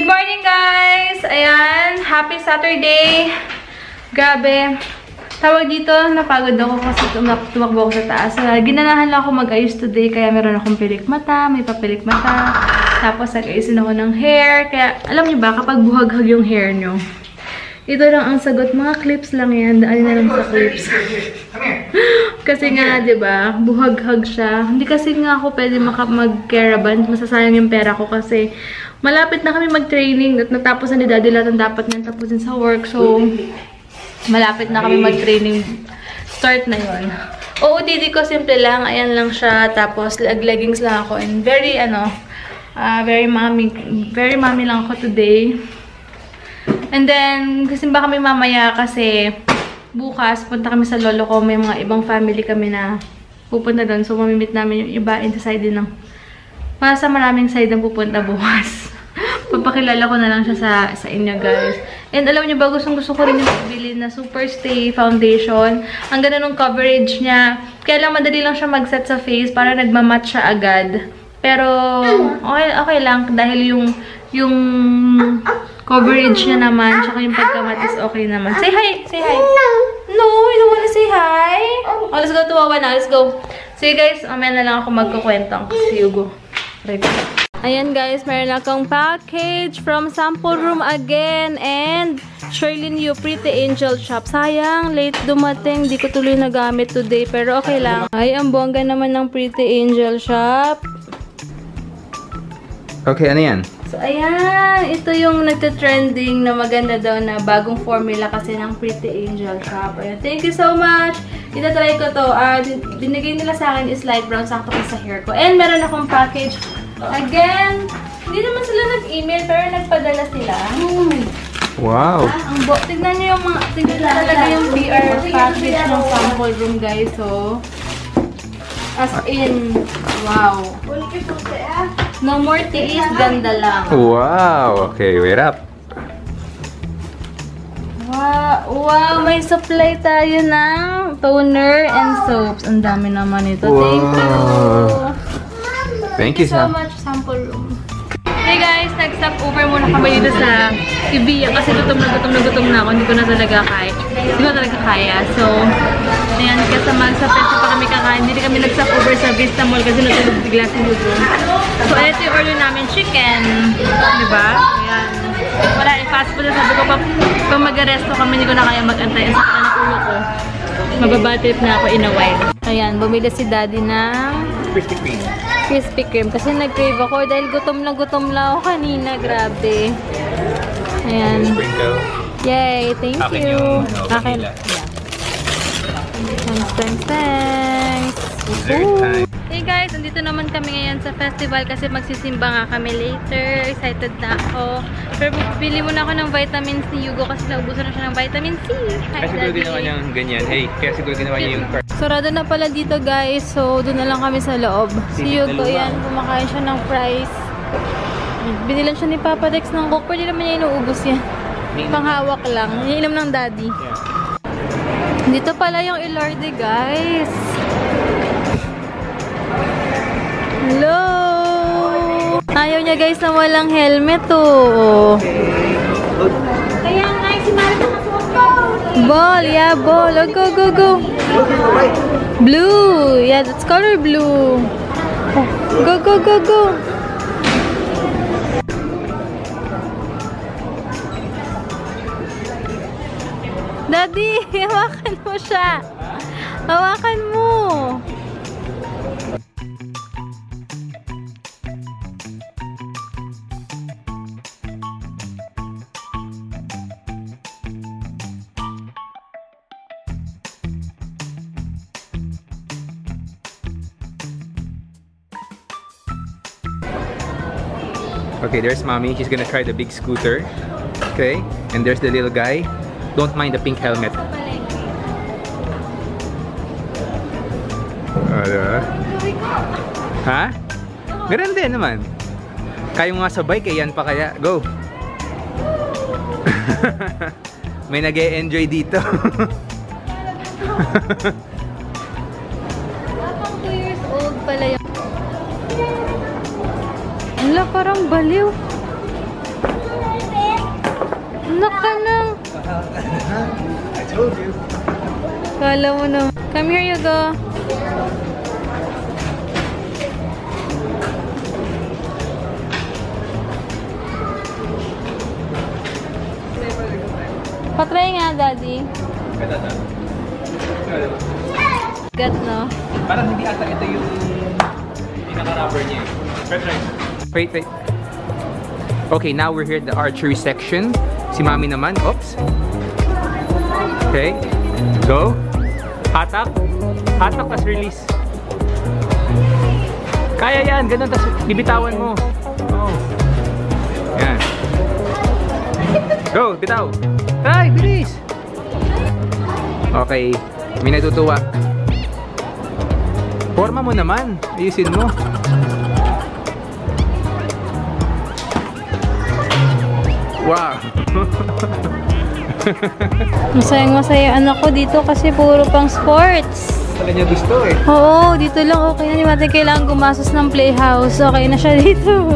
Good morning, guys! Ayan, happy Saturday! Grabe. Tawag dito, napagod ako kasi tumakbo ako sa taas. Ginanahan lang ako mag-ayos today, kaya meron akong pilik mata, may papilik mata. Tapos nag-ayusin ako ng hair. Kaya, alam niyo ba, kapag buhaghag yung hair nyo, ito lang ang sagot. Mga clips lang yan. Daan na lang sa clips. Kasi nga, diba, buhaghag siya. Hindi kasi nga ako pwede mag-caravan. Masasayang yung pera ko kasi malapit na kami mag-training at natapos na ni Daddy lahat ang dapat nang tapusin sa work. So, malapit na kami mag-training. Start na yun. OOTD ko, simple lang. Ayan lang siya. Tapos, leggings lang ako. And very, very mommy lang ako today. And then, kasi ba kami mamaya kasi bukas, punta kami sa lolo ko. May mga ibang family kami na pupunta doon. So, mamimit namin yung iba in the side din ng sa maraming side ang pupunta bukas. Papakilala ko na lang siya sa inyo, guys. And alam niyo ba, gusto ko rin yung bili na Superstay Foundation. Ang ganda ng coverage niya. Kaya lang madali lang siya mag-set sa face para nagmamatch siya agad. Pero, okay lang. Dahil yung coverage niya naman, tsaka yung pagkamat is okay naman. Say hi! Say hi! No, you don't wanna say hi? Oh, let's go to Wawa na. Let's go. So, guys, mamaya na lang ako magkukwentong si Hugo. Ayan, guys, meron akong package from Sample Room again. And Sherlyn Yu, Pretty Angel Shop. Sayang, late dumating. Di ko tuloy nagamit today, pero okay lang. Ay, ang bongga naman ng Pretty Angel Shop. Okay, ano yan? So, ayan. Ito yung nagte-trending na maganda daw na bagong formula kasi ng Pretty Angel Shop. Ayan. Thank you so much. Itatry ko to. Binigay nila sa akin is light brown. Sakto ko sa hair ko. And meron akong package. Again, hindi naman sila nag-email pero nagpadala sila. Wow. Tignan nyo yung mga, tignan talaga yung PR package ng Sample Room, guys. So, as in, wow. No more tiis, ganda lang. Wow. Okay, wait up. Wow, may supply tayo ng toner and soaps. Ang dami naman ito. Wow. Thank you so much, Sample Room. Hey guys, nag-stop over muna kami dito sa Ibiya kasi gutom na ako. Hindi ko na talaga kaya. So, ayan, kasama sa pesa pa kami kakain. Hindi kami nag-stop over sa Vista Mall kasi natulog bigla si Hugo. So, ito yung order namin, chicken. Diba? Ayan. Wala, i-fast food na sabi ko pag mag-resto kami, hindi ko na kaya mag-antay. Ang sakit na ulo ko. Mababatrip na ako in a while. Ayan, bumili si Daddy ng Krispy Kreme. Kasi nag-crave ako dahil gutom na ako kanina. Grabe. Ayan. Yay! Thank you. Akin. Thanks. Hey guys, nandito naman kami ngayon sa festival kasi magsisimba nga kami later. Excited na ako. Pero bili muna ako ng vitamin C, Hugo, kasi naubusan na siya ng vitamin C. Kaya siguro ginawa niya ganyan. Hey, kaya siguro ginawa niya yung card. Sarado na pala dito, guys. So, doon na lang kami sa loob. Si Hugo, yan. Kumakain siya ng fries. Binilan siya ni Papa Dex ng Coke. Pwede naman niya inuubos yan. Panghawak lang. Iniinom ng Daddy. Dito pala yung Ilorde, guys. Hello! Ayaw niya, guys, na walang helmet, oh. Kaya nga, si Mara nakasuot. Ball, yeah, ball. Oh, go. Blue. Yeah, that's color blue. Oh, go. Daddy, hawakan mo siya. Hawakan mo. Okay, there's Mommy. She's gonna try the big scooter. Okay, and there's the little guy. Don't mind the pink helmet. Ha? Ganun din naman. Kayo nga sa bike, yan pa kaya. Go! May nag-e-enjoy dito. Parang 2 years old pala yun. Wala, parang baliw. Anak ka lang. I told you. Kala mo na. Come here, you go. Patry nga, Daddy. Ganda na. Gat, no? Parang hindi ata ito yung pinaka-rubber niya. Wait, wait. Okay, now we're here at the archery section. Si Mami naman. Oops. Okay. Go. Hatak. Hatak, tas release. Kaya yan. Ganun, tas bibitawan mo. Oh. Yan. Go, bitaw. Try, bilis. Okay. May natutuwa. Forma mo naman. Ayusin mo. Wow. Masayang-masaya anak ko dito kasi puro pang sports. Wala niya gusto eh. Oo, dito lang okay na. Hindi natin kailangan gumastos ng playhouse. Okay na siya dito.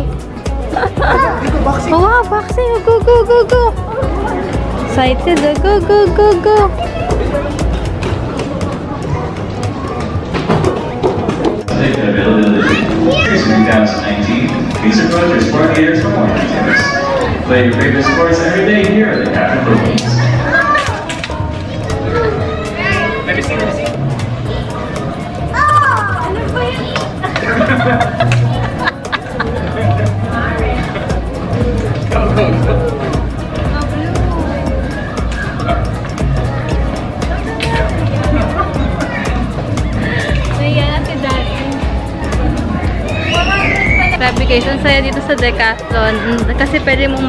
Dito, boxing. Oh, wow, boxing. Go, go, go, go. Excited. Go, go, go, go. Availability. Here's 2019. Visa Code for Sport Leaders for more tickets. Play your favorite sports every day here at the Captain Philippines. Let me see, let me see. Go, go, go. Grabe guys, ang saya dito sa Decathlon kasi pwede mong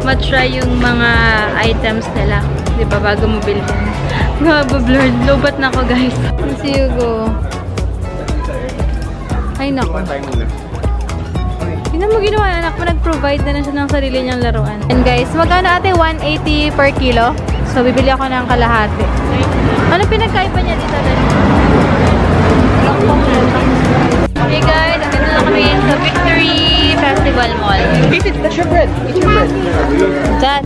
ma-try yung mga items nila, di ba, bago mo bilhin. Blurred. Lobat na ako guys. See you go. Ay nako. Hindi mo ginawa, anak mo, nag-provide na siya ng sarili niyang laruan. And guys, magkano ate? 180 per kilo. So bibili ako ng kalahati. Ano pinagkaiba niya dito? Okay guys, andito na kami sa Victory Festival Mall. That's your bread. Eat your bread. Dad.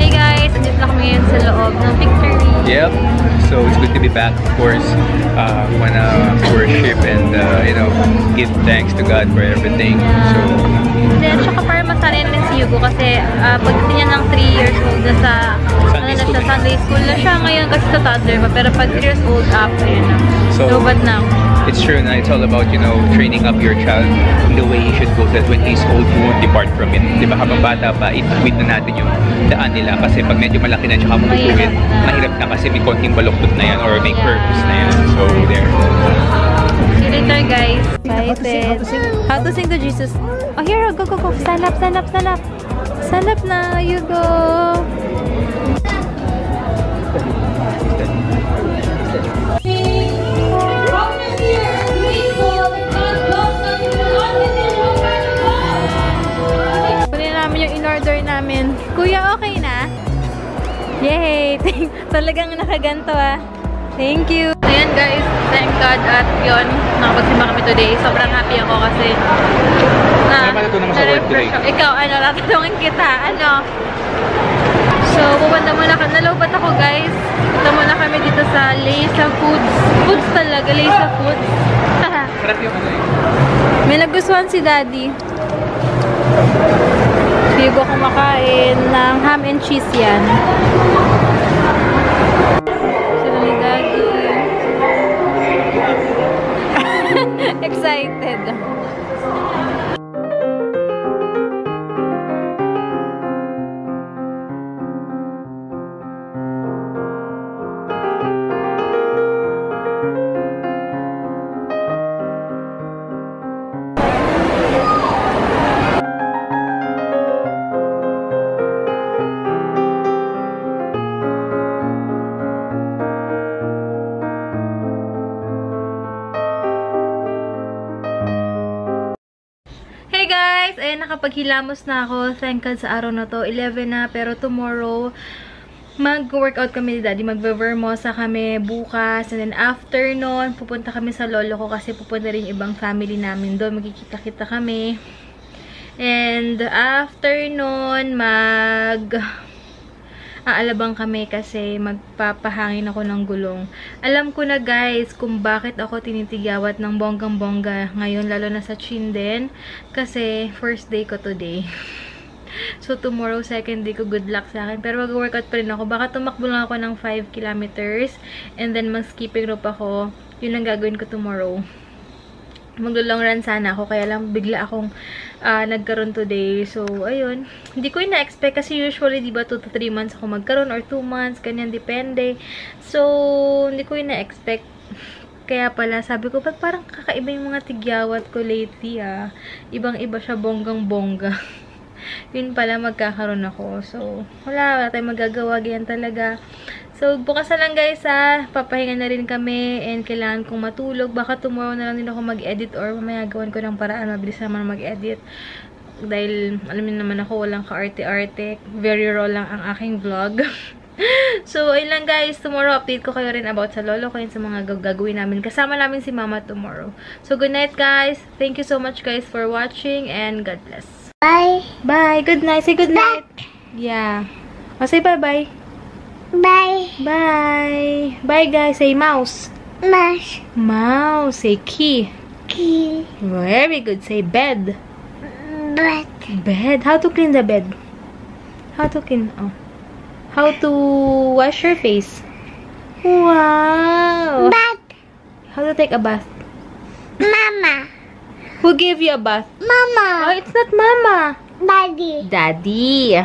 Hey guys, andito na kami ngayon sa loob ng Victory. Yep. So it's good to be back. Of course, we wanna worship and you know, give thanks to God for everything. So. Then, tsaka para masanay na si Hugo kasi pagdating niya ng 3 years old na sa Sunday school na siya ngayon kasi sa toddler pa. Pero pag 3 years old up, ayun na. So, lobat na. It's true na it's all about, you know, training up your child in the way he should go, that when he's old, he won't depart from it. Diba, habang bata pa, ituwid na natin yung daan nila kasi pag medyo malaki na tsaka makutuwid, mahirap na kasi may konting baluktot na yan or may curves na yan. So, there. See you later, guys. Excited. How to sing to Jesus. Oh, here, go, go, go. Stand up, stand up, stand up. Stand up na, you go. Kunin namin yung in-order namin. Kuya, okay na? Yay! Talagang nakaganto ah. Thank you! Ayan guys, thank God at yun, nakapagsimba kami today. Sobrang happy ako kasi Ano matutunan mo sa work today? Ikaw, ano, tatanungin kita, ano? So, pupunta muna kami. Nalobat ako guys. Punta muna kami dito sa Leysa Foods. Foods talaga, Leysa Foods. Sarap yung ano eh. May nagustuhan si Daddy. Hindi ko kumakain ng ham and cheese yan. Sila ni Daddy. Excited. Hey guys! Ayan, nakapaghilamos na ako. Thank God sa araw na to. 11 na, pero tomorrow, mag-workout kami ni Daddy. Magbe-vermosa kami bukas. And then after nun, pupunta kami sa lolo ko kasi pupunta rin ibang family namin doon. Magkikita-kita kami. And after nun, aalabang kami kasi magpapahangin ako ng gulong. Alam ko na guys kung bakit ako tinitigyawat ng bonggang-bongga ngayon, lalo na sa chin din. Kasi first day ko today. So tomorrow, second day ko, good luck sa akin. Pero mag-workout pa rin ako. Baka tumakbo lang ako ng 5 kilometers. And then mag-skipping rope ako. Yun ang gagawin ko tomorrow. Maglo-long run sana ako, kaya lang bigla akong nagkaroon today. So, ayun. Hindi ko ina-expect kasi usually, di ba, 2 to 3 months ako magkaroon or 2 months, ganyan, depende. So, hindi ko ina-expect. Kaya pala, sabi ko, ba't parang kakaiba yung mga tigyawat ko lately, Ibang-iba siya, bonggang-bongga. Yun pala, magkakaroon ako. So, wala tayong magagawa, ganyan talaga. So, bukas na lang guys papahinga na rin kami and kailangan kong matulog. Baka tomorrow na lang din ako mag-edit or mamaya gawan ko ng paraan. Mabilis naman mag-edit. Dahil, alam niyo naman ako, walang ka-arte-arte. Very raw lang ang aking vlog. So, ayun lang guys. Tomorrow, update ko kayo rin about sa lolo ko and sa mga gagawin namin. Kasama namin si mama tomorrow. So, good night guys. Thank you so much guys for watching and God bless. Bye. Bye. Good night. Say good night. Yeah. O, say bye-bye. Bye. Bye. Bye, guys. Say mouse. Mouse. Mouse. Say key. Key. Very good. Say bed. Bed. Bed. How to clean the bed? How to clean? Oh. How to wash your face? Wow. Bed. How to take a bath? Mama. Who gave you a bath? Mama. Oh, it's not mama. Daddy. Daddy.